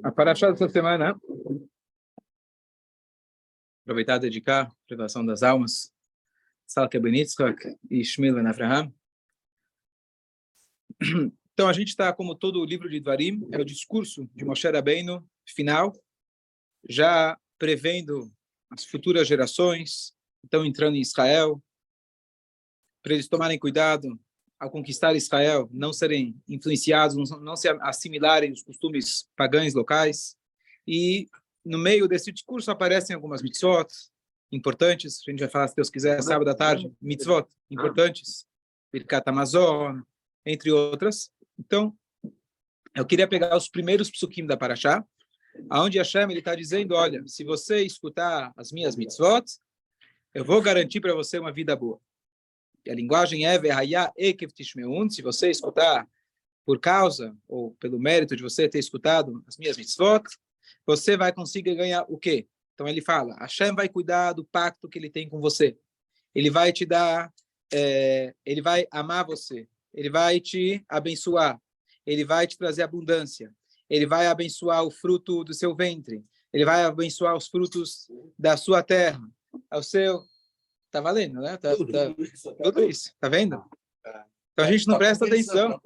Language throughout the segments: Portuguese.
A parashá dessa semana, aproveitar e dedicar a privação das almas, Salke Ben Yitzchak e Shmuel Ben Avraham. Então, a gente está, como todo o livro de Dvarim, é o discurso de Moshe Rabbeinu final, já prevendo as futuras gerações, estão entrando em Israel, para eles tomarem cuidado ao conquistar Israel, não serem influenciados, não se assimilarem os costumes pagãos locais. E no meio desse discurso aparecem algumas mitzvot importantes, a gente vai falar, se Deus quiser, sábado à tarde, mitzvot importantes, Birkat Hamazon, entre outras. Então, eu queria pegar os primeiros psukim da Parashá, onde Hashem está dizendo, olha, se você escutar as minhas mitzvot, eu vou garantir para você uma vida boa. E a linguagem é Vehaya Ekev Tishmeun, se você escutar por causa ou pelo mérito de você ter escutado as minhas mitzvot, você vai conseguir ganhar o quê? Então ele fala, Hashem vai cuidar do pacto que ele tem com você. Ele vai te dar, ele vai amar você, ele vai te abençoar, ele vai te trazer abundância, ele vai abençoar o fruto do seu ventre, ele vai abençoar os frutos da sua terra, ao seu... Tá valendo, né? Tudo isso, tá vendo? Então a gente não presta atenção.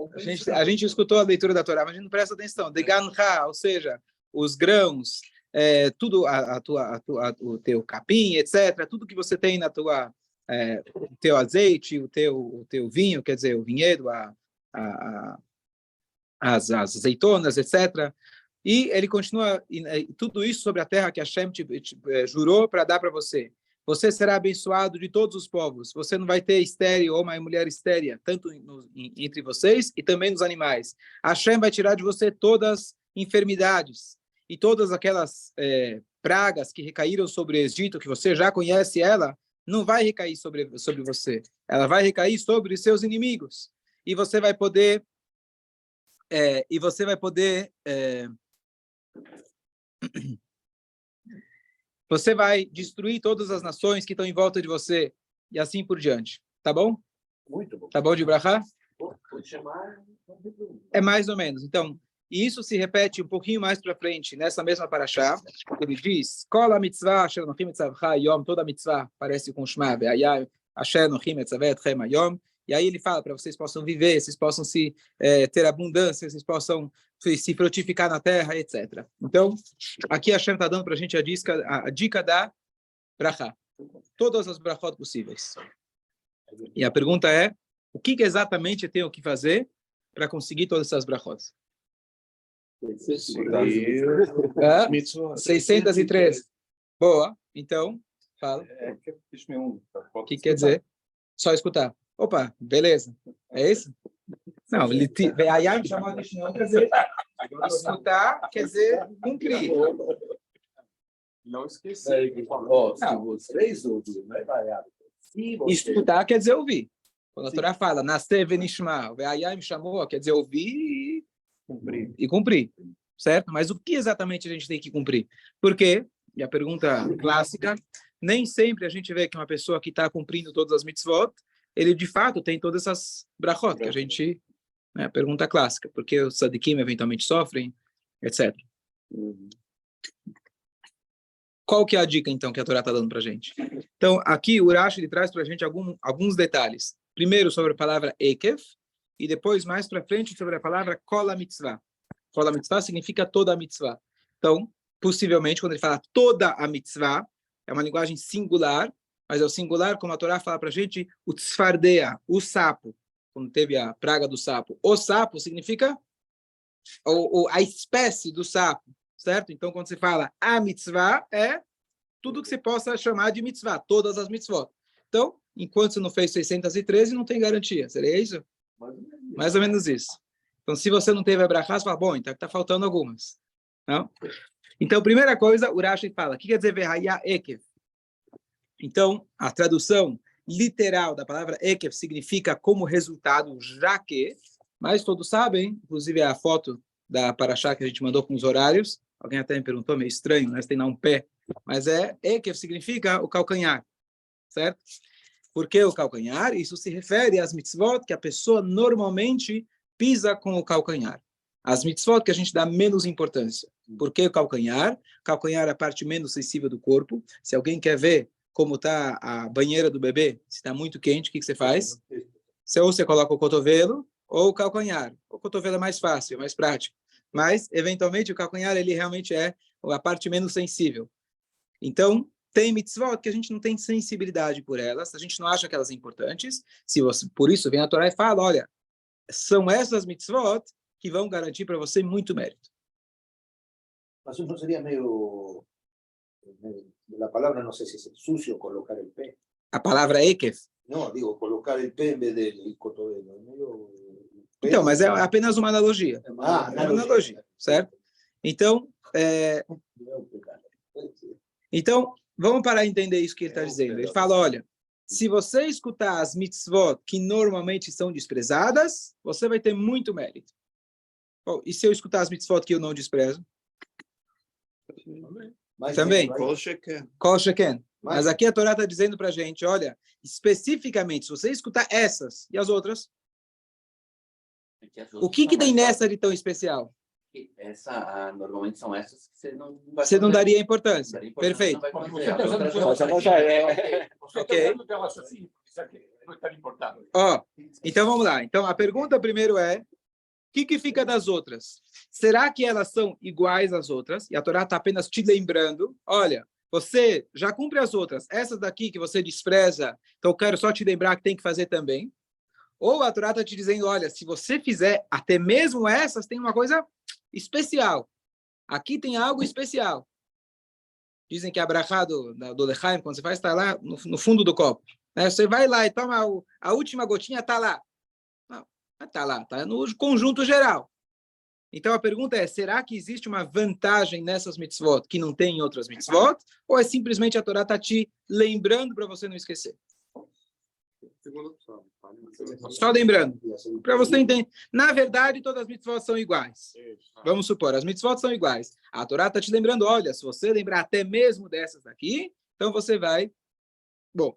A gente escutou a leitura da Torá, mas a gente não presta atenção. Deganha, ou seja, os grãos, tudo, o teu capim, etc. Tudo que você tem na tua, o teu azeite, o teu vinho, quer dizer, o vinhedo, as azeitonas, etc. E ele continua, tudo isso sobre a terra que Hashem te jurou para dar para você. Você será abençoado de todos os povos. Você não vai ter estéril ou uma mulher estéria, tanto entre vocês e também nos animais. Hashem vai tirar de você todas as enfermidades e todas aquelas pragas que recaíram sobre o Egito, que você já conhece ela, não vai recair sobre você. Ela vai recair sobre os seus inimigos. E você vai poder... Você vai destruir todas as nações que estão em volta de você, e assim por diante. Tá bom? Muito bom. Tá bom de brachá? Pode chamar... É mais ou menos. Então, isso se repete um pouquinho mais para frente, nessa mesma parashá. Ele diz, Kol mitzvah asher nochim etzavcha yom, toda mitzvah parece com Shema, ve'ayah asher nochim etzavetchem yom. E aí ele fala para vocês possam viver, vocês possam ter abundância, vocês possam se frutificar na terra, etc. Então, aqui a Hashem está dando para a gente a dica da brachá. Todas as brachot possíveis. E a pergunta é, o que exatamente eu tenho que fazer para conseguir todas essas brachot? 613. Boa. Então, fala. O que quer dizer? Só escutar. Opa, beleza. É isso? Não, Ve'ayah me chamou de não quer dizer escutar, quer dizer cumprir. Não esquecer. Escutar quer dizer ouvir. Quando a Torá fala, nascer venishma, Ve'ayah me chamou, quer dizer ouvir e cumprir. Certo? Mas o que exatamente a gente tem que cumprir? Porque, e a pergunta clássica, nem sempre a gente vê que uma pessoa que está cumprindo todas as mitzvot, ele de fato tem todas essas brachot, que a gente, né, pergunta clássica, porque os tzadikim eventualmente sofrem, etc. Qual que é a dica, então, que a Torá está dando para a gente? Então, aqui o Urash ele traz para a gente alguns detalhes. Primeiro sobre a palavra Ekev, e depois, mais para frente, sobre a palavra Kol HaMitzvah. Kol HaMitzvah significa toda a mitzvah. Então, possivelmente, quando ele fala toda a mitzvah, é uma linguagem singular, mas é o singular, como a Torá fala para a gente, o tzfardea, o sapo, quando teve a praga do sapo. O sapo significa a espécie do sapo, certo? Então, quando você fala a mitzvah, é tudo que você possa chamar de mitzvah, todas as mitzvot. Então, enquanto você não fez 613, não tem garantia. Seria isso? Mais ou menos isso. Então, se você não teve a brachá, você fala, bom, então está faltando algumas. Não? Então, primeira coisa, o Rashi fala, o que quer dizer Vehaya Ekev? Então, a tradução literal da palavra Ekev significa como resultado, já que, mas todos sabem, inclusive a foto da Parashá que a gente mandou com os horários, alguém até me perguntou, meio estranho, né? Você tem lá um pé, mas Ekev significa o calcanhar, certo? Por que o calcanhar? Isso se refere às mitzvot que a pessoa normalmente pisa com o calcanhar. As mitzvot que a gente dá menos importância. Por que o calcanhar? O calcanhar é a parte menos sensível do corpo. Se alguém quer ver como está a banheira do bebê, se está muito quente, o que você faz? Ou você coloca o cotovelo ou o calcanhar. O cotovelo é mais fácil, é mais prático. Mas, eventualmente, o calcanhar ele realmente é a parte menos sensível. Então, tem mitzvot que a gente não tem sensibilidade por elas, a gente não acha que elas são importantes. Por isso, vem a Torá e fala, olha, são essas mitzvot que vão garantir para você muito mérito. Mas não seria meio... La palabra, no sé si es sucio, colocar el pé. A palavra ekef. No, digo, colocar el pé en vez del cotovelo. Então, mas é apenas uma analogia. Ah, é uma analogia, certo? Então, vamos parar de entender isso que ele está dizendo. Ele fala, olha, se você escutar as mitzvot que normalmente são desprezadas, você vai ter muito mérito. Bom, e se eu escutar as mitzvot que eu não desprezo? Também. Kol Sheken. Mas aqui a Torá está dizendo para a gente, olha, especificamente, se você escutar essas e as outras, o que tem nessa de tão especial? Normalmente são essas que você não daria importância. Perfeito. Ok. Então vamos lá. Então a pergunta primeiro é, o que fica das outras? Será que elas são iguais às outras? E a Torá está apenas te lembrando, olha, você já cumpre as outras, essas daqui que você despreza, então eu quero só te lembrar que tem que fazer também. Ou a Torá está te dizendo, olha, se você fizer até mesmo essas, tem uma coisa especial. Aqui tem algo especial. Dizem que a brachá do Lechaim, quando você faz, está lá no fundo do copo. Né? Você vai lá e toma a última gotinha, está lá. Não, está lá, está no conjunto geral. Então a pergunta é, será que existe uma vantagem nessas mitzvot que não tem em outras mitzvot? Ou é simplesmente a Torá está te lembrando para você não esquecer? Só lembrando, para você entender. Na verdade, todas as mitzvot são iguais. Vamos supor, as mitzvot são iguais. A Torá está te lembrando, olha, se você lembrar até mesmo dessas daqui, então você vai... Bom,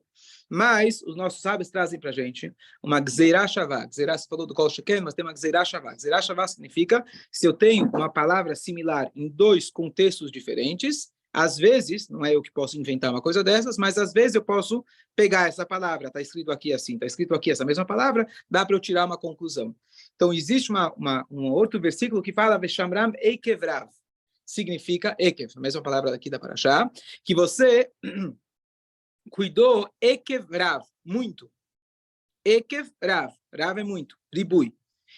mas os nossos sábios trazem para a gente uma gzeirá shavá. Gzeirá, você falou do Kol Sheken, mas tem uma gzeirá shavá. Gzeirá shavá significa, se eu tenho uma palavra similar em dois contextos diferentes, às vezes, não é eu que posso inventar uma coisa dessas, mas às vezes eu posso pegar essa palavra, está escrito aqui assim, está escrito aqui essa mesma palavra, dá para eu tirar uma conclusão. Então, existe um outro versículo que fala Veshamram Eikevrav, significa Ekev, a mesma palavra aqui da Parashá, que você cuidou Ekevrav, muito. Ekevrav, Rav é muito, ribui.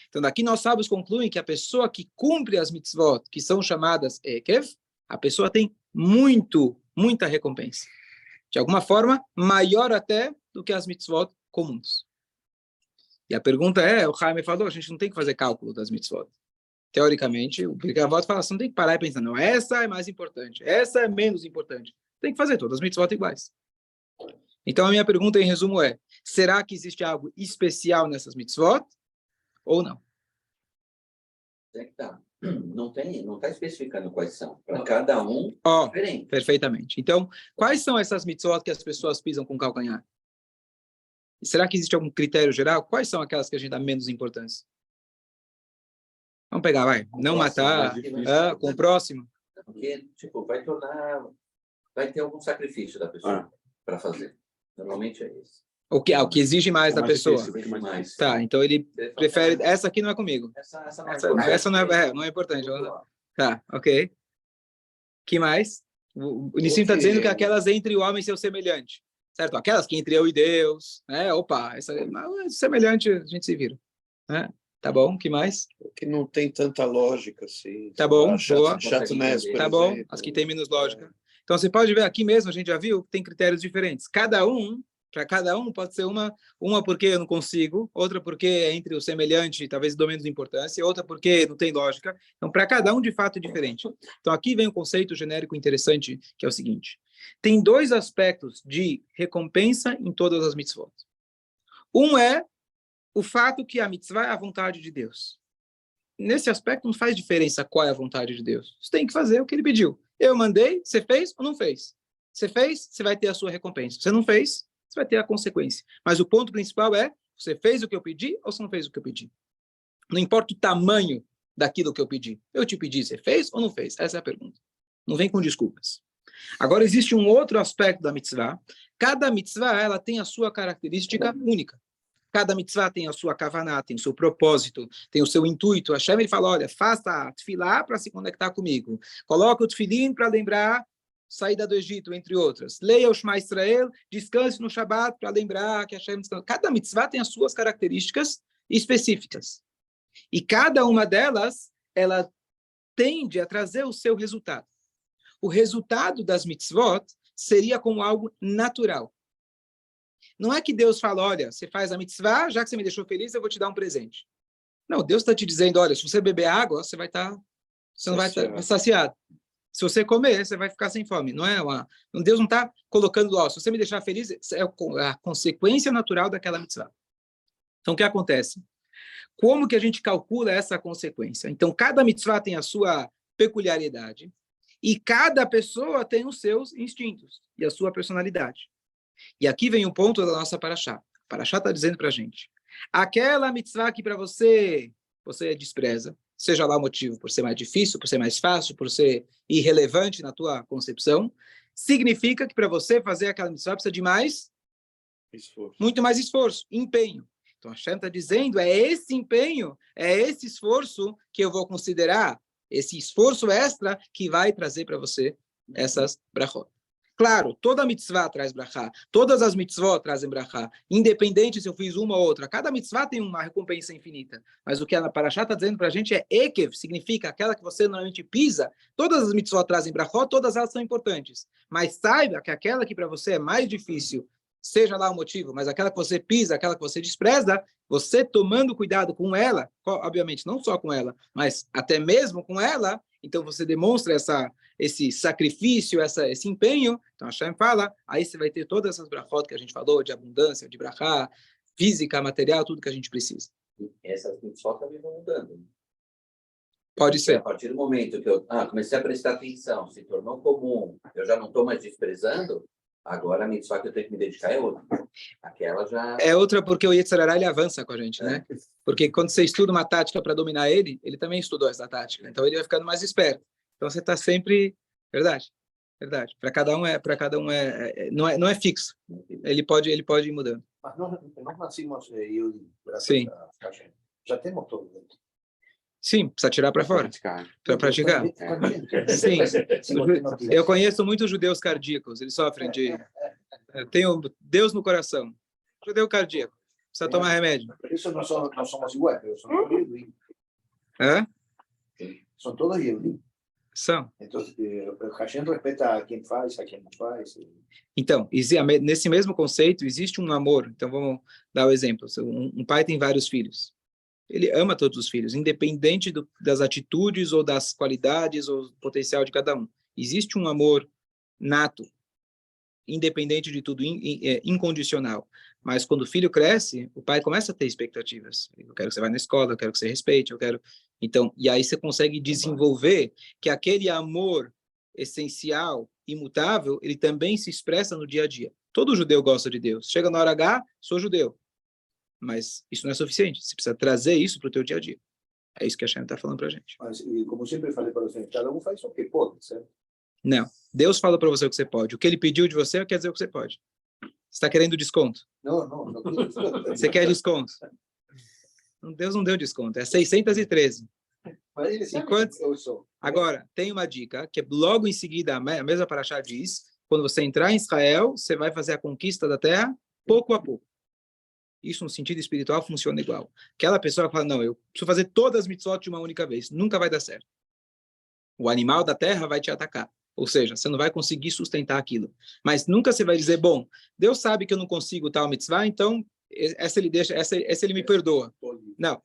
Então, daqui nós sábios concluem que a pessoa que cumpre as mitzvot, que são chamadas Ekev, a pessoa tem muita recompensa. De alguma forma, maior até do que as mitzvot comuns. E a pergunta é, o Chaim falou, a gente não tem que fazer cálculo das mitzvot. Teoricamente, o Pirkei Avot fala, você não tem que parar e pensar, não, essa é mais importante, essa é menos importante. Tem que fazer todas as mitzvot iguais. Então, a minha pergunta, em resumo, é, será que existe algo especial nessas mitzvot ou não? É que tá. Não está especificando quais são. Para cada um, diferente. Perfeitamente. Então, quais são essas mitzvot que as pessoas pisam com calcanhar? E será que existe algum critério geral? Quais são aquelas que a gente dá menos importância? Vamos pegar, vai. Não matar, com o próximo. Porque, tipo, vai ter algum sacrifício da pessoa para fazer. Normalmente é isso. O que exige mais da pessoa. Mais. Tá, então ele prefere... Essa aqui não é comigo. Essa não é importante. Tá, ok. Que mais? O Nissim está dizendo que aquelas entre o homem e seu semelhante. Certo? Aquelas que entre eu e Deus. Né? Opa, essa semelhante a gente se vira. Né? Tá bom, que mais? Que não tem tanta lógica, assim. Tá bom, boa. Chatnez, por tá bom, exemplo. as que tem menos lógica. Então você pode ver aqui mesmo, a gente já viu que tem critérios diferentes. Para cada um pode ser uma porque eu não consigo, outra porque é entre o semelhante, talvez dou menos importância, outra porque não tem lógica. Então, para cada um, de fato, é diferente. Então, aqui vem um conceito genérico interessante, que é o seguinte. Tem dois aspectos de recompensa em todas as mitzvot. Um é o fato que a mitzvah é a vontade de Deus. Nesse aspecto, não faz diferença qual é a vontade de Deus. Você tem que fazer o que ele pediu. Eu mandei, você fez ou não fez? Você fez, você vai ter a sua recompensa. Você não fez, você vai ter a consequência. Mas o ponto principal é, você fez o que eu pedi ou você não fez o que eu pedi? Não importa o tamanho daquilo que eu pedi. Eu te pedi, você fez ou não fez? Essa é a pergunta. Não vem com desculpas. Agora, existe um outro aspecto da mitzvah. Cada mitzvah, ela tem a sua característica única. Cada mitzvah tem a sua kavaná, tem o seu propósito, tem o seu intuito. Hashem, ele fala, olha, faça a tefilá para se conectar comigo. Coloca o tefilim para lembrar saída do Egito, entre outras. Leia o Shema Israel, descanse no Shabat para lembrar que Hashem descansa. Cada mitzvah tem as suas características específicas. E cada uma delas, ela tende a trazer o seu resultado. O resultado das mitzvot seria como algo natural. Não é que Deus fala, olha, você faz a mitzvah, já que você me deixou feliz, eu vou te dar um presente. Não, Deus está te dizendo, olha, se você beber água, você vai estar, você não vai estar saciado. Se você comer, você vai ficar sem fome. Não é Deus não está colocando, ó, se você me deixar feliz, é a consequência natural daquela mitzvah. Então, o que acontece? Como que a gente calcula essa consequência? Então, cada mitzvah tem a sua peculiaridade e cada pessoa tem os seus instintos e a sua personalidade. E aqui vem um ponto da nossa paraxá. A paraxá está dizendo para a gente, aquela mitzvah que para você despreza, seja lá o motivo, por ser mais difícil, por ser mais fácil, por ser irrelevante na tua concepção, significa que para você fazer aquela mitzvah precisa de mais esforço. Muito mais esforço, empenho. Então, a Hashem está dizendo, é esse empenho, é esse esforço que eu vou considerar, esse esforço extra que vai trazer para você essas brachot. Claro, toda mitzvah traz brachá, todas as mitzvot trazem brachá, independente se eu fiz uma ou outra, cada mitzvah tem uma recompensa infinita, mas o que a Parashá está dizendo para a gente é ekev, significa aquela que você normalmente pisa, todas as mitzvot trazem brachot, todas elas são importantes, mas saiba que aquela que para você é mais difícil, seja lá o motivo, mas aquela que você pisa, aquela que você despreza, você tomando cuidado com ela, obviamente não só com ela, mas até mesmo com ela, então você demonstra esse sacrifício, esse empenho, então a Hashem fala, aí você vai ter todas essas brachot que a gente falou, de abundância, de brachá, física, material, tudo que a gente precisa. E essas mitzvot também vão mudando. Pode ser. A partir do momento que eu comecei a prestar atenção, se tornou comum, eu já não estou mais desprezando, agora a mitzvah que eu tenho que me dedicar é outra. Aquela já... É outra porque o Yetzer Hara, ele avança com a gente, né? Porque quando você estuda uma tática para dominar ele também estudou essa tática. Então ele vai ficando mais esperto. Então você está sempre... Verdade. Para cada um não é fixo. Ele pode ir mudando. Mas nós nascimos Sim. Já temos todo dentro. Sim, precisa tirar para fora. Para praticar. Sim. Eu conheço muitos judeus cardíacos. Eles sofrem de... Tenho Deus no coração. Judeu cardíaco. Precisa tomar remédio. Por isso nós somos iguais. Somos todos Yehudim. São todos Yehudim. São. Então, a gente respeita a quem faz, a quem não faz. Então, nesse mesmo conceito, existe um amor. Então, vamos dar o exemplo. Um pai tem vários filhos. Ele ama todos os filhos, independente das atitudes ou das qualidades ou do potencial de cada um. Existe um amor nato, independente de tudo, incondicional. Mas quando o filho cresce, o pai começa a ter expectativas. Eu quero que você vá na escola, eu quero que você respeite, eu quero... Então, e aí você consegue desenvolver que aquele amor essencial, imutável, ele também se expressa no dia a dia. Todo judeu gosta de Deus. Chega na hora H, sou judeu. Mas isso não é suficiente. Você precisa trazer isso para o teu dia a dia. É isso que a Hashem está falando para a gente. Mas, como sempre falei para você, cada um faz o que pode, certo? Não. Deus fala para você o que você pode. O que ele pediu de você quer dizer o que você pode. Você está querendo desconto? Não quero desconto. Você quer desconto? Deus não deu desconto. É 613. Mas ele sabe que eu sou. Agora, tem uma dica, que logo em seguida, a mesma paraxá diz, quando você entrar em Israel, você vai fazer a conquista da terra pouco a pouco. Isso, no sentido espiritual, funciona igual. Aquela pessoa fala, não, eu preciso fazer todas as mitzvot de uma única vez. Nunca vai dar certo. O animal da terra vai te atacar. Ou seja, você não vai conseguir sustentar aquilo. Mas nunca você vai dizer, bom, Deus sabe que eu não consigo tal mitzvah, então essa ele me perdoa. Não.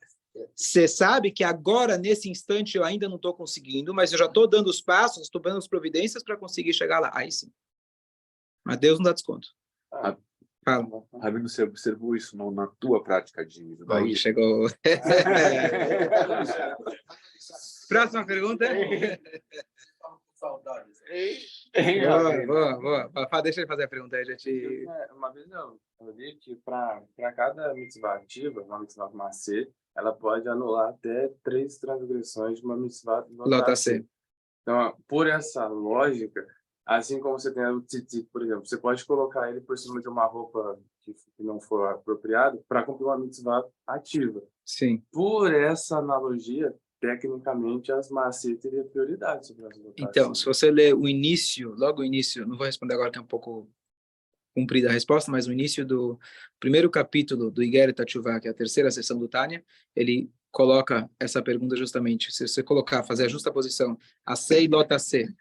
Você sabe que agora, nesse instante, eu ainda não estou conseguindo, mas eu já estou dando os passos, estou dando as providências para conseguir chegar lá. Aí sim. Mas Deus não dá desconto. Fala. Rabino, você observou isso na tua prática de judaísmo? Chegou. Próxima pergunta. Boa. Deixa ele fazer a pergunta aí, Uma vez eu li que para cada mitzvah ativa, uma mitzvah macê, ela pode anular até 3 transgressões de uma mitzvah Lota C. Então, por essa lógica, assim como você tem o tzitzit, por exemplo, você pode colocar ele por cima de uma roupa que não for apropriada para cumprir uma mitzvah ativa. Sim. Por essa analogia, tecnicamente, as macias teriam prioridade sobre as lotações. Então, se você ler o início, logo o início, não vou responder agora que é um pouco comprida a resposta, mas o início do primeiro capítulo do Igeret HaTeshuvah, que é a terceira sessão do Tânia, ele coloca essa pergunta justamente. Se você fazer a justa posição, a C e Lota C,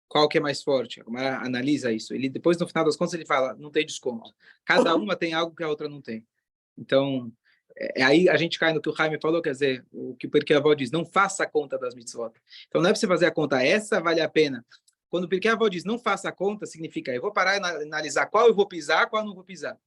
qual que é mais forte? Como analisa isso? Ele depois, no final das contas, ele fala, não tem desconto. Cada uma tem algo que a outra não tem. Então, aí a gente cai no que o Jaime falou, quer dizer, o que o Pirkei Avot diz, não faça a conta das mitzvot. Então, não é para você fazer a conta, essa vale a pena. Quando o Pirkei Avot diz, não faça a conta, significa, eu vou parar e analisar qual eu vou pisar, qual eu não vou pisar.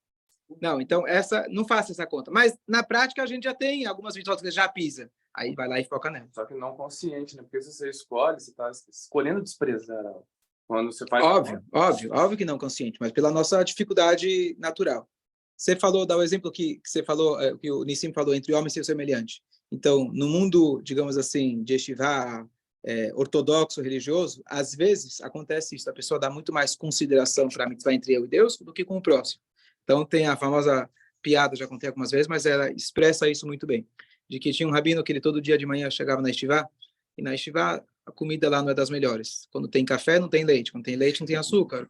Não, então, não faça essa conta. Mas, na prática, a gente já tem algumas mitzvot que já pisa. Aí vai lá e foca nela. Só que não consciente, né? Porque se você escolhe, você está escolhendo desprezar ela. Quando você faz... Óbvio que não consciente, mas pela nossa dificuldade natural. Você falou, dá o exemplo que você falou, que o Nissim falou, entre homem e seu semelhante. Então, no mundo, digamos assim, de yeshiva, ortodoxo, religioso, às vezes acontece isso, a pessoa dá muito mais consideração para a mitzvah entre eu e Deus do que com o próximo. Então, tem a famosa piada, já contei algumas vezes, mas ela expressa isso muito bem, de que tinha um rabino que ele todo dia de manhã chegava na yeshiva, e na yeshiva a comida lá não é das melhores. Quando tem café, não tem leite. Quando tem leite, não tem açúcar.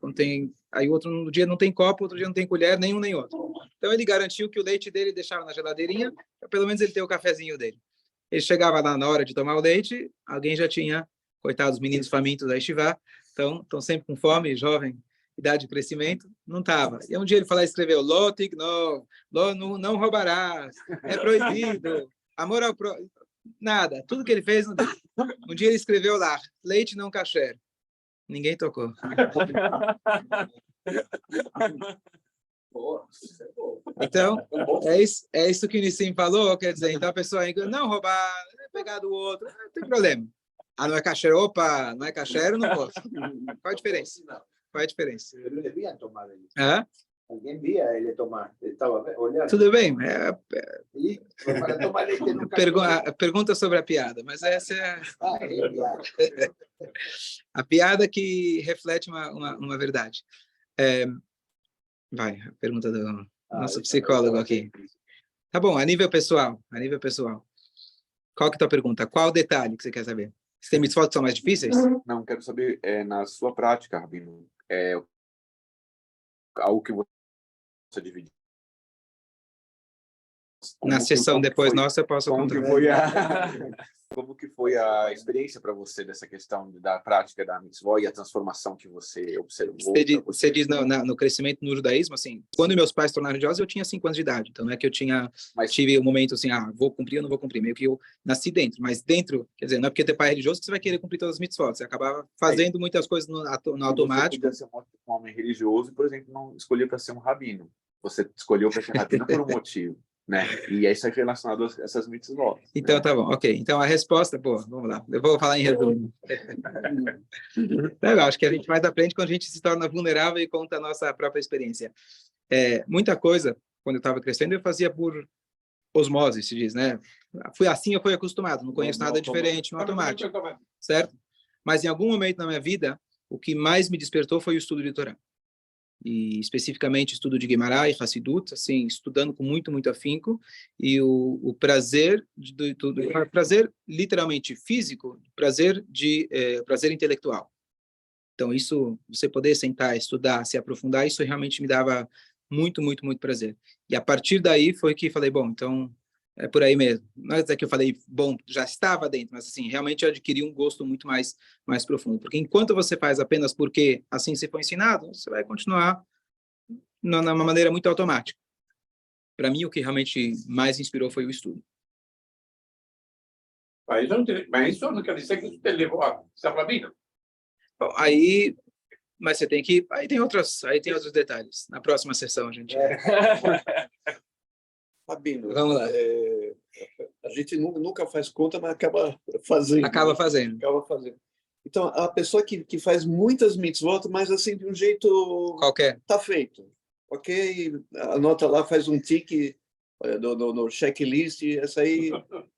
Aí outro dia não tem copo, outro dia não tem colher, nenhum nem outro. Então ele garantiu que o leite dele deixava na geladeirinha, para pelo menos ele ter o cafezinho dele. Ele chegava lá na hora de tomar o leite, alguém já tinha, coitados, meninos famintos da yeshiva, estão sempre com fome, jovem, idade de crescimento, não estava. E um dia ele falou, escreveu, Lotig, não roubarás, é proibido, amor ao próximo. Nada, tudo que ele fez não deu. Um dia ele escreveu lá, leite não kasher. Ninguém tocou. Então, é isso que o Nissim falou, quer dizer, então a pessoa não roubar, pegar do outro, não tem problema. Ah, não é kasher? Opa, não é kasher, eu não posso. Qual a diferença? Qual é a diferença? Ele via tomar ele. Hã? Alguém via ele tomar, ele estava olhando. Tudo bem, E para tomar leite nunca... pergunta sobre a piada, mas essa é a piada que reflete uma verdade. Vai, a pergunta do nosso psicólogo aqui. Tá bom, a nível pessoal. Qual que é a tua pergunta? Qual o detalhe que você quer saber? Você tem mitzvot que são mais difíceis? Não, quero saber, na sua prática, Rabino, algo que você divide. Na sessão depois nossa, eu posso contar. Como que foi a experiência para você dessa questão da prática da mitzvah e a transformação que você observou? Você diz no crescimento no judaísmo, assim, quando meus pais se tornaram religiosos, eu tinha 5 anos de idade. Então, não é que eu tive um momento assim, vou cumprir ou não vou cumprir. Meio que eu nasci dentro. Mas dentro, quer dizer, não é porque ter pai religioso que você vai querer cumprir todas as mitzvot. Você acabava fazendo muitas coisas no automático. Você podia ser um homem religioso e, por exemplo, não escolheu para ser um rabino. Você escolheu para ser rabino por um motivo. Né? E isso é relacionado a essas mitzvot. Então, tá bom, ok. Então, a resposta, vamos lá. Eu vou falar em resumo. Eu acho que a gente mais aprende quando a gente se torna vulnerável e conta a nossa própria experiência. Muita coisa, quando eu estava crescendo, eu fazia por osmose, se diz, né? Fui assim, eu fui acostumado, não conheço nada diferente no automático, certo? Mas em algum momento na minha vida, o que mais me despertou foi o estudo de Torá. E especificamente estudo de Guimarães e Hassidut, assim, estudando com muito afinco, e o prazer, prazer literalmente físico, prazer intelectual. Então, isso, você poder sentar, estudar, se aprofundar, isso realmente me dava muito prazer. E a partir daí foi que falei, bom, então é por aí mesmo. Não é que eu falei, bom, já estava dentro, mas assim, realmente eu adquiri um gosto muito mais profundo. Porque enquanto você faz apenas porque assim se foi ensinado, você vai continuar numa maneira muito automática. Para mim, o que realmente mais inspirou foi o estudo. Mas isso não quer dizer que isso te levou a ser rabino. Bom, mas você tem que... Aí tem outros detalhes. Na próxima sessão, a gente... Rabino, vamos lá. A gente nunca faz conta, mas acaba fazendo. Acaba fazendo. Então, a pessoa que faz muitas mitzvot, mas assim, de um jeito... Qualquer. Tá feito. Ok, anota lá, faz um tique, no checklist, essa aí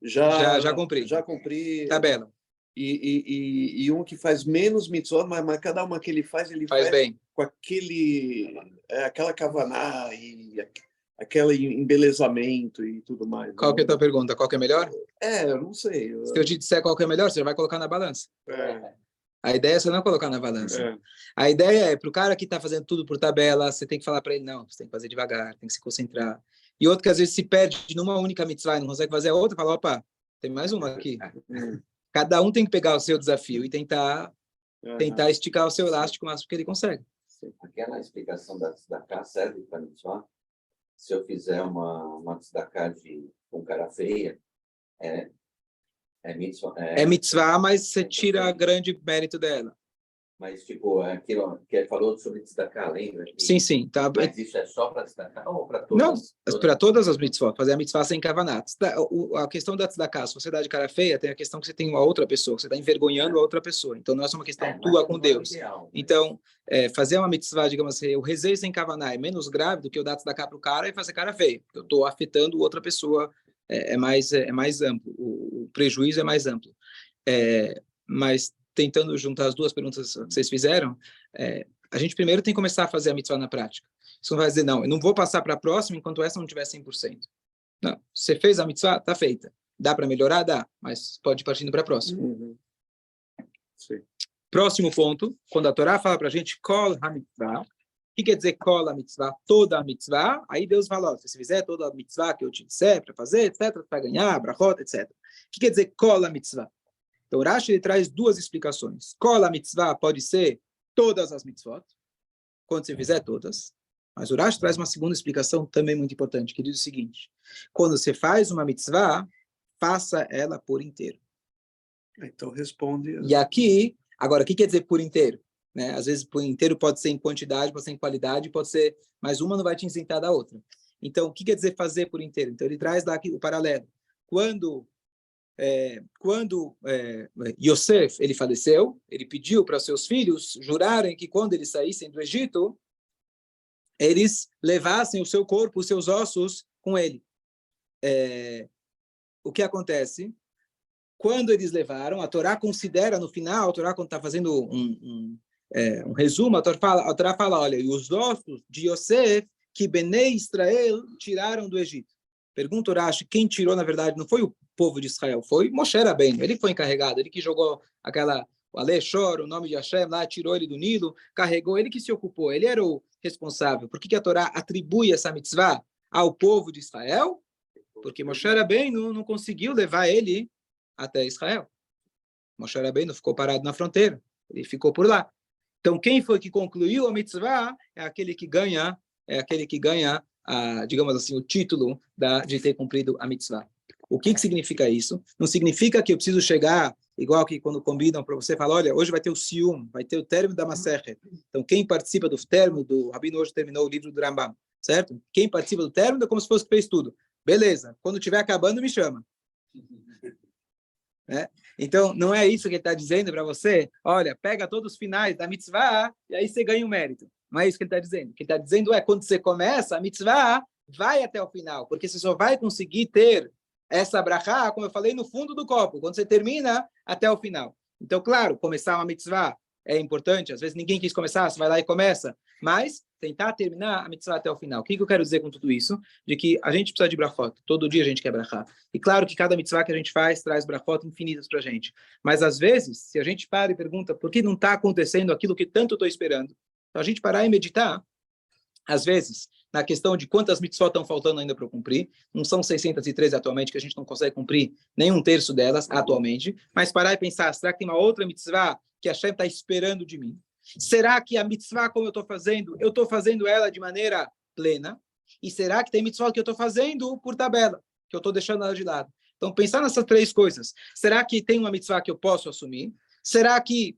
já cumpri. Já cumpri. Tabela. E um que faz menos mitzvot, mas cada uma que ele faz bem. Com aquela kavaná e aquele embelezamento e tudo mais. Qual que é a tua pergunta? Qual que é melhor? Eu não sei. Se eu te disser qual que é melhor, você já vai colocar na balança. A ideia é você não colocar na balança. A ideia é, para o cara que está fazendo tudo por tabela, você tem que falar para ele, não, você tem que fazer devagar, tem que se concentrar. E outro que às vezes se perde numa única mitzvah e não consegue fazer a outra, fala, opa, tem mais uma aqui. Cada um tem que pegar o seu desafio e tentar esticar o seu elástico o máximo que ele consegue. Aquela explicação da tzedakah serve para mitzvah? Se eu fizer uma tzedakah com cara feia, é mitzvah. É mitzvah, mas você tira grande mérito dela. Mas, tipo, aquilo que ele falou sobre tzedakah, lembra? Sim. Tá. Mas isso é só para tzedakah ou para todas? Não, para todas as mitzvot. Fazer a mitzvah sem kavanat. A questão da tzedakah, se você dá de cara feia, tem a questão que você tem uma outra pessoa, que você está envergonhando a outra pessoa. Então, não é só uma questão tua com Deus. Ideal, então, fazer uma mitzvah, digamos assim, o rezeio sem kavanah é menos grave do que eu dar tzedakah para o cara e fazer cara feia. Eu estou afetando outra pessoa, é mais amplo. O prejuízo é mais amplo. Mas tentando juntar as duas perguntas que vocês fizeram, a gente primeiro tem que começar a fazer a mitzvah na prática. Você não vai dizer, não, eu não vou passar para a próxima enquanto essa não tiver 100%. Não, você fez a mitzvah, está feita. Dá para melhorar? Dá, mas pode ir partindo para a próxima. Sim. Próximo ponto, quando a Torá fala para a gente, kol ha-mitzvah, o que quer dizer kol ha-mitzvah? Toda a mitzvah, aí Deus fala, se você fizer toda a mitzvah que eu te disser para fazer, etc., para ganhar, brachot, etc. O que quer dizer kol ha-mitzvah? Então, o Rashi ele traz duas explicações. Kol ha-mitzvah pode ser todas as mitzvot, quando você fizer todas. Mas o Rashi traz uma segunda explicação também muito importante, que diz o seguinte: quando você faz uma mitzvah, faça ela por inteiro. Então, responde. E aqui, agora, o que quer dizer por inteiro? Né? Às vezes, por inteiro pode ser em quantidade, pode ser em qualidade, pode ser, mas uma não vai te isentar da outra. Então, o que quer dizer fazer por inteiro? Então, ele traz daqui o paralelo. Quando Yosef ele faleceu, ele pediu para seus filhos jurarem que quando eles saíssem do Egito, eles levassem o seu corpo, os seus ossos com ele. O que acontece? Quando eles levaram, a Torá considera no final, a Torá quando está fazendo um resumo, a Torá fala, olha, e os ossos de Yosef que Benei Israel tiraram do Egito. Pergunta o Rashi, quem tirou na verdade não foi o povo de Israel, foi Moshe Rabbeinu, ele foi encarregado, ele que jogou o Ale Shor, o nome de Hashem lá, tirou ele do Nilo, carregou, ele que se ocupou, ele era o responsável. Por que a Torá atribui essa mitzvah ao povo de Israel? Porque Moshe Rabbeinu não conseguiu levar ele até Israel. Moshe Rabbeinu ficou parado na fronteira, ele ficou por lá. Então, quem foi que concluiu a mitzvah é aquele que ganha, digamos assim, o título de ter cumprido a mitzvah. O que significa isso? Não significa que eu preciso chegar, igual que quando convidam para você, falar, olha, hoje vai ter o Sium, vai ter o término da Masechet. Então, quem participa do término, do Rabino hoje terminou o livro do Rambam, certo? Quem participa do término é como se fosse que fez tudo. Beleza, quando estiver acabando, me chama. Então, não é isso que ele está dizendo para você, olha, pega todos os finais da mitzvah e aí você ganha o mérito. Não é isso que ele está dizendo. O que ele está dizendo é, quando você começa a mitzvah, vai até o final, porque você só vai conseguir ter essa brachá, como eu falei, no fundo do copo, quando você termina até o final. Então, claro, começar uma mitzvah é importante, às vezes ninguém quis começar, você vai lá e começa, mas tentar terminar a mitzvah até o final. O que eu quero dizer com tudo isso? De que a gente precisa de brachot, todo dia a gente quer brachá. E claro que cada mitzvah que a gente faz traz brachot infinitas para a gente. Mas às vezes, se a gente para e pergunta por que não está acontecendo aquilo que tanto estou esperando, então a gente parar e meditar, às vezes, na questão de quantas mitzvot estão faltando ainda para eu cumprir, não são 613 atualmente, que a gente não consegue cumprir nem um terço delas atualmente, mas parar e pensar, será que tem uma outra mitzvah que a Hashem está esperando de mim? Será que a mitzvah, como eu estou fazendo ela de maneira plena? E será que tem mitzvah que eu estou fazendo por tabela, que eu estou deixando ela de lado? Então, pensar nessas três coisas. Será que tem uma mitzvah que eu posso assumir? Será que,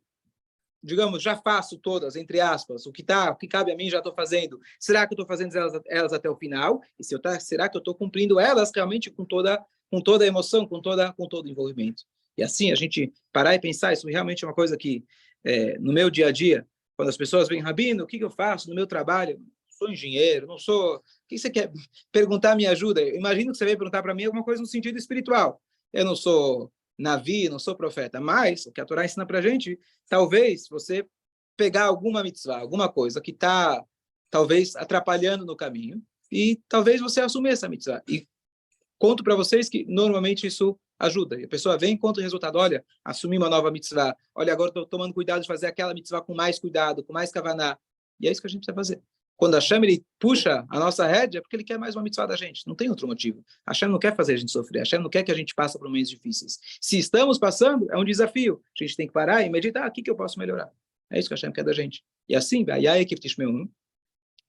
digamos, já faço todas, entre aspas, o que cabe a mim já estou fazendo? Será que eu estou fazendo elas até o final? E será que eu estou cumprindo elas realmente com toda a emoção, com todo o envolvimento? E assim, a gente parar e pensar, isso realmente é uma coisa que, no meu dia a dia, quando as pessoas vêm, Rabino, o que eu faço no meu trabalho? sou engenheiro, não sou... O que você quer perguntar? Me ajuda. Eu imagino que você veio perguntar para mim alguma coisa no sentido espiritual. Eu não sou navi, não sou profeta, mas o que a Torá ensina para a gente, talvez você pegar alguma mitzvah, alguma coisa que está, talvez, atrapalhando no caminho, e talvez você assumir essa mitzvah. E conto para vocês que, normalmente, isso ajuda. E a pessoa vem e conta o resultado. Olha, assumi uma nova mitzvah. Olha, agora estou tomando cuidado de fazer aquela mitzvah com mais cuidado, com mais kavaná. E é isso que a gente precisa fazer. Quando Hashem ele puxa a nossa rédea, é porque ele quer mais uma mitzvah da gente. Não tem outro motivo. Hashem não quer fazer a gente sofrer. Hashem não quer que a gente passe por momentos difíceis. Se estamos passando, é um desafio. A gente tem que parar e meditar. O que eu posso melhorar? É isso que Hashem quer da gente. E assim,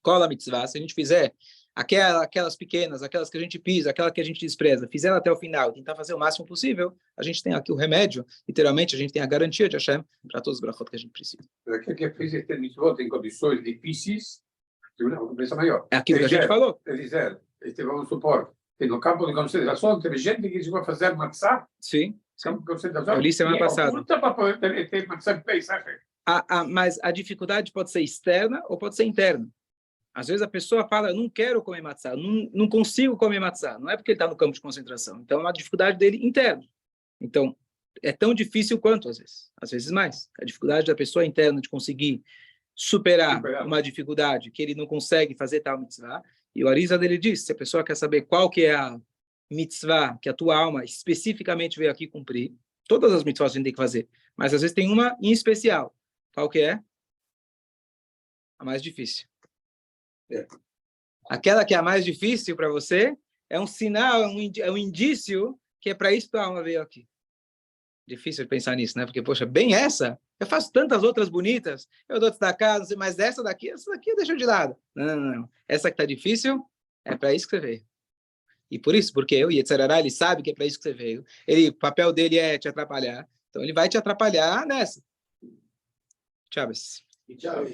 cola a mitzvah. Se a gente fizer aquelas pequenas, aquelas que a gente pisa, aquela que a gente despreza, fizer ela até o final, tentar fazer o máximo possível, a gente tem aqui o remédio. Literalmente, a gente tem a garantia de Hashem para todos os brachot que a gente precisa. Aquele que fez este mitzvot em condições difíceis, tem uma recompensa maior. É aquilo que a gente falou. Quer dizer, vamos supor, que no campo de consideração teve gente que chegou a fazer matzah. Sim. Campo de consideração. Eu li semana passada. Para poder ter matzah de Pesach. Mas a dificuldade pode ser externa ou pode ser interna. Às vezes a pessoa fala, eu não quero comer matzah, não consigo comer matzah. Não é porque ele está no campo de concentração. Então, é uma dificuldade dele interna. Então, é tão difícil quanto, às vezes mais. A dificuldade da pessoa interna de conseguir superar uma dificuldade que ele não consegue fazer tal mitzvah. E o Arizal dele diz, se a pessoa quer saber qual que é a mitzvah que a tua alma especificamente veio aqui cumprir, todas as mitzvahs a gente tem que fazer, mas às vezes tem uma em especial. Qual que é? A mais difícil. Aquela que é a mais difícil para você é um sinal, é um indício que é para isso que a alma veio aqui. Difícil de pensar nisso, né? Porque, poxa, bem essa, eu faço tantas outras bonitas, eu dou destacar, não sei, mas essa daqui eu deixo de lado. Não. Essa que está difícil, é para isso que você veio. E por isso, porque o Yetzirará, ele sabe que é para isso que você veio. O papel dele é te atrapalhar. Então, ele vai te atrapalhar nessa. Tchau. Tchau.